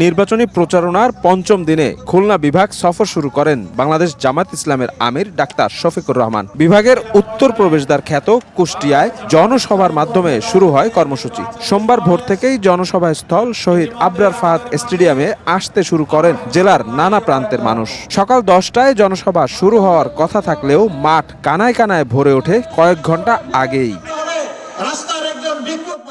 নির্বাচনী প্রচারণার পঞ্চম দিনে খুলনা বিভাগ সফর শুরু করেন বাংলাদেশ জামাত ইসলামের আমির ডাক্তার শফিকুর রহমান। বিভাগের উত্তর প্রবেশদ্বার খ্যাত কুষ্টিয়ায় জনসভার মাধ্যমে শুরু হয় কর্মসূচি। সোমবার ভোর থেকেই জনসভা স্থল শহীদ আবরার ফাহাদ স্টেডিয়ামে আসতে শুরু করেন জেলার নানা প্রান্তের মানুষ। সকাল 10টায় জনসভা শুরু হওয়ার কথা থাকলেও মাঠ কানায় কানায় ভরে ওঠে কয়েক ঘন্টা আগেই।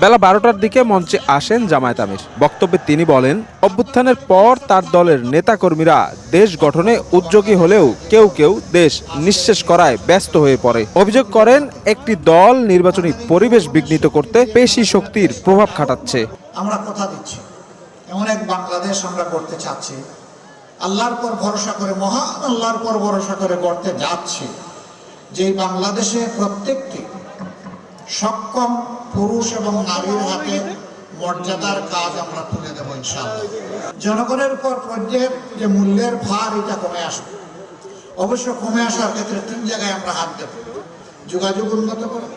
বেলা 12টার দিকে মঞ্চে আসেন জামায়াত আমির। বক্তব্যে তিনি বলেন, অভ্যুত্থানের পর তার দলের নেতাকর্মীরা দেশ গঠনে উদ্যোগী হলেও কেউ কেউ দেশ নিঃশেষ করায় ব্যস্ত হয়ে পড়ে। অভিযোগ করেন, একটি দল নির্বাচনী পরিবেশ বিঘ্নিত করতে পেশি শক্তির প্রভাব খাটাচ্ছে। আমরা কথা দিচ্ছি, এমন এক বাংলাদেশ আমরা করতে চাচ্ছি, আল্লাহর পর ভরসা করে, মহান আল্লাহর পর ভরসা করে করতে যাচ্ছি, যেই বাংলাদেশে প্রত্যেকটি সক্ষম পুরুষ এবং নারীর হাতে মর্যাদার কাজ আমরা তুলে দেবো ইনশাআল্লাহ। জনগণের উপর প্রত্যেক যে মূল্যের ভার এটা কমে আসবে। অবশ্য কমে আসার ক্ষেত্রে 3 জায়গায় আমরা হাত দেব। যোগাযোগ উন্নত করে,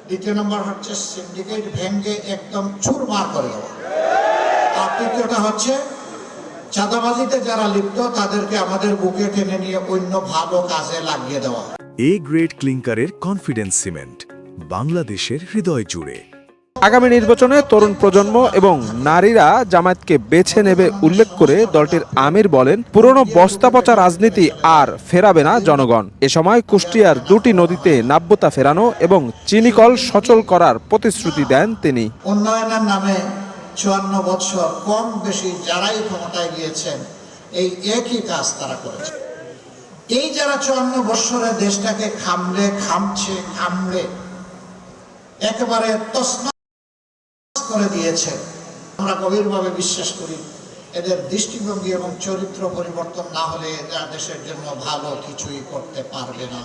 দ্বিতীয় নম্বর হচ্ছে সিন্ডিকেট ভেঙে একদম চুরমার করে দেওয়া, আর তৃতীয়টা হচ্ছে চাঁদাবাজিতে যারা লিপ্ত তাদেরকে আমাদের বুকে টেনে নিয়ে অন্য ভালো কাজে লাগিয়ে দেওয়া। এ গ্রেড ক্লিংকারের কনফিডেন্স সিমেন্ট, বাংলাদেশের হৃদয় জুড়ে। আগামী নির্বাচনে তরুণ প্রজন্ম এবং নারীরা জামায়াতকে বেছে নেবে উল্লেখ করে দলটির আমির বলেন, পুরনো বস্তাপচা রাজনীতি আর ফেরাবে না জনগণ। এ সময় কুষ্টিয়ার 2টি নদীতে নাব্যতা ফেরানো এবং চিনিকল সচল করার প্রতিশ্রুতি দেন তিনি। উন্নয়নের নামে 54 বছর কম বেশি যারাই ক্ষমতায় গিয়েছেন এই একই কাজ তারা করেছে। এই যারা 54 বছরে দেশটাকে খামড়ে একেবারে তছনছ করে দিয়েছে, আমরা গভীরভাবে বিশ্বাস করি এদের দৃষ্টিভঙ্গি এবং চরিত্র পরিবর্তন না হলে এরা দেশের জন্য ভালো কিছুই করতে পারবে না।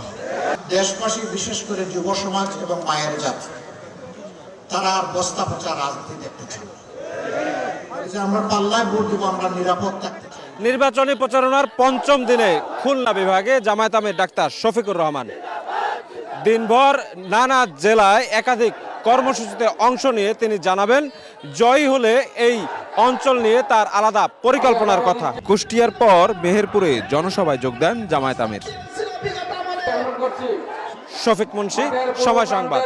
দেশবাসী, বিশেষ করে যুব সমাজ এবং মায়ের জাতি, তারা আর বস্তা পচা রাজনীতি দেখতে চায় না। আমরা পাল্লায় ভোট দেবো, আমরা নিরাপদ থাকতে চাই। নির্বাচনী প্রচারণার পঞ্চম দিনে খুলনা বিভাগে জামায়াত আমির ডাক্তার শফিকুর রহমান দিনভর নানা জেলায় একাধিক কর্মসূচিতে অংশ নিয়ে তিনি জানাবেন, জয়ী হলে এই অঞ্চল নিয়ে তার আলাদা পরিকল্পনার কথা। কুষ্টিয়ার পর মেহেরপুরে জনসভায় যোগ দেন জামায়াত আমির। শফিক মুন্সি, সময় সংবাদ।